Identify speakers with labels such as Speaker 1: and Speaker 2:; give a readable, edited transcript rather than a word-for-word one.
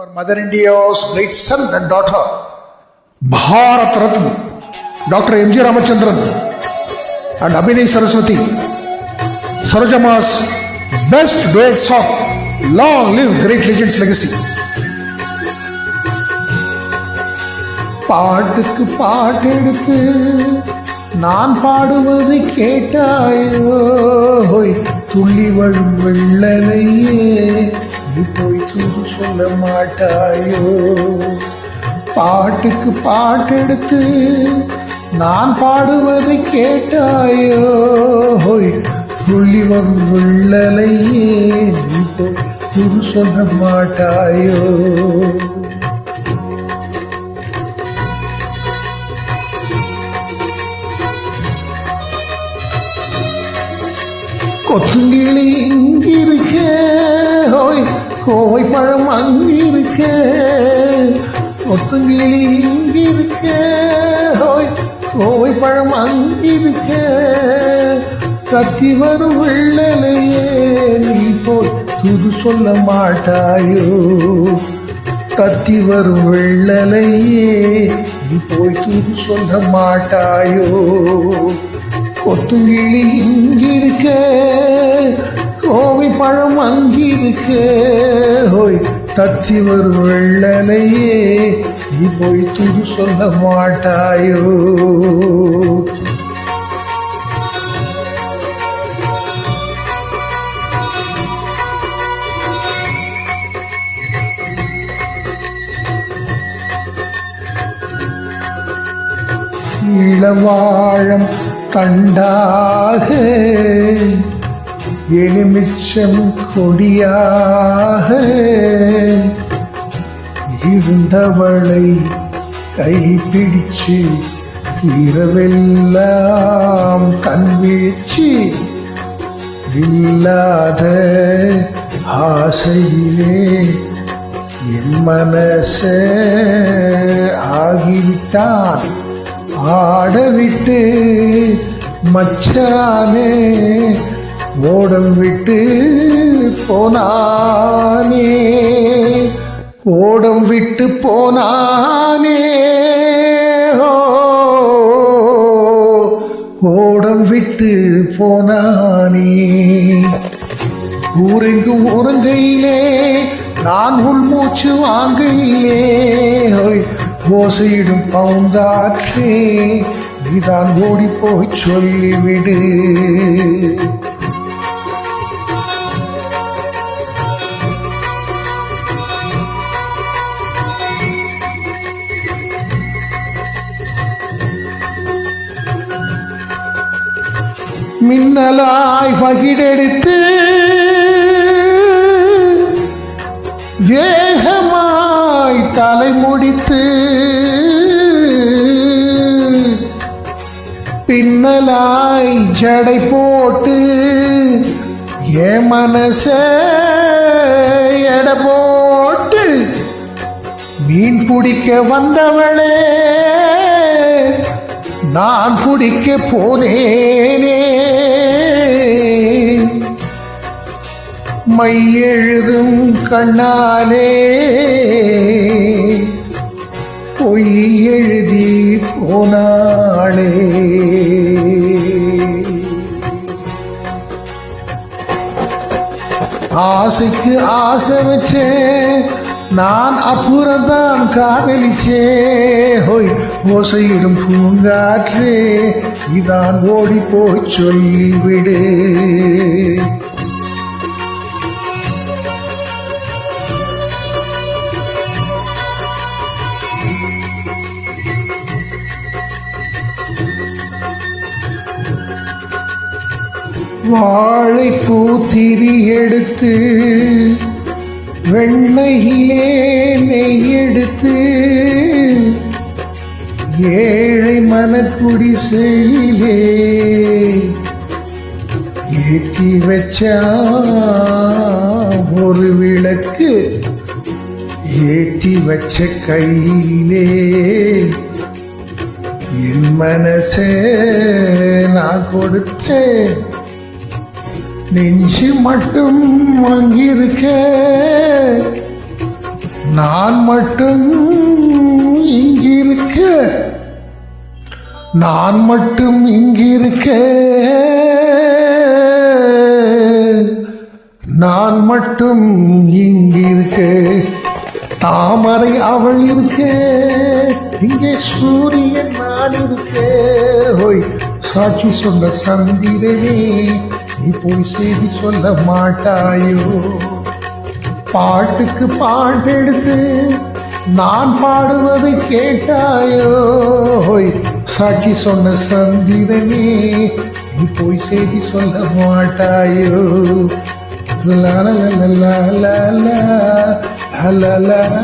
Speaker 1: For Mother India's great son and daughter, Bharat Ratna, Dr. M.G. Ramachandran and Abhinay Saraswati, Sarojama's best duet song, Long Live Great Legends Legacy. பாட்டுக்கு பாட்டெடுத்து நான் பாடுவது கேட்டாயோ, துள்ளி வரும் வெள்ளலையே நீ போய் தூது சொல்ல மாட்டாயோ. பாட்டுக்கு பாட்டெடுத்து நான் பாடுவது கேட்டாயோ, துள்ளி வரும் வெள்ளலையே நீ போய் தூது சொல்ல மாட்டாயோ. கொத்துங்கிளி இங்கிருக்க, கோவை பழம் அங்கிருக்க. கொத்துங்கிளி இங்கிருக்க, கோவை பழம் அங்கிருக்க. கத்தி வரும் வெள்ளலையே நீ போய் துது சொல்ல மாட்டாயோ. கத்தி வரும் வெள்ளலையே நீ போய் துது சொல்ல மாட்டாயோ. கொத்துங்கிளி இங்கிருக்க, கோவை பழம் அங்கிருக்க. தத்தி வரும் வெள்ளலையே நீ போய் துது சொல்ல மாட்டாயோ. இளவாழம் தண்டாக எலுமிச்சம் கொடியாக இருந்தவளை கைப்பிடிச்சு இரவெல்லாம் கண்வீழ்ச்சி இல்லாத ஆசையிலே என் மனச ஆகிவிட்டான் ஆடவிட்டு மச்சானே ஓடம் விட்டு போனானே. ஓடம் விட்டு போனானே, ஓடம் விட்டு போனானே. ஊரெங்கும் உறங்கையிலே நான் உள்மூச்சு வாங்கையிலே ஓசையிடும் பவுங்காற்றே நீதான் ஓடி போய் சொல்லிவிடு. மின்னலாய் பகிடெடுத்து வேகமாய் தலை முடித்து பின்னலாய் ஜடை போட்டு என் மனச எடை போட்டு மீன் பிடிக்க வந்தவளே நான் பிடிக்க போனேனே. மை எழுதும் கண்ணாலே பொய் எழுதி போனாளே. ஆசைக்கு ஆசை வச்சே நான் அப்புறம்தான் காதலிச்சே. ஓசையிடும் பூங்காற்றே இதான் ஓடி போய் சொல்லிவிடு. வாழைப்பூ திரி எடுத்து வெண்ணையிலே நெய் எடுத்து ஏழை மனக்குடிசையிலே ஏற்றி வச்சா ஒரு விளக்கு ஏற்றி வச்ச கையிலே என் மனசே நான் கொடுத்தேன். நெஞ்சு மட்டும் வாங்கியிருக்க நான் மட்டும் இங்கிருக்க, நான் மட்டும் இங்கிருக்க, நான் மட்டும் இங்கிருக்க, தாமரை அவள் இருக்க, இங்கே சூரியன் நான் இருக்க. ஹோய், சாட்சி சொன்ன சந்திரனே, நீ போய் செய்தி சொல்ல மாட்டாயோ? பாட்டுக்கு பாட்டெடுத்து நான் பாடுவதை கேட்டாயோ? ஹோய், சாட்சி சொன்ன சந்திரனே, நீ போய் செய்தி சொல்ல மாட்டாயோ? லா லா லா லா லா லா லா லா.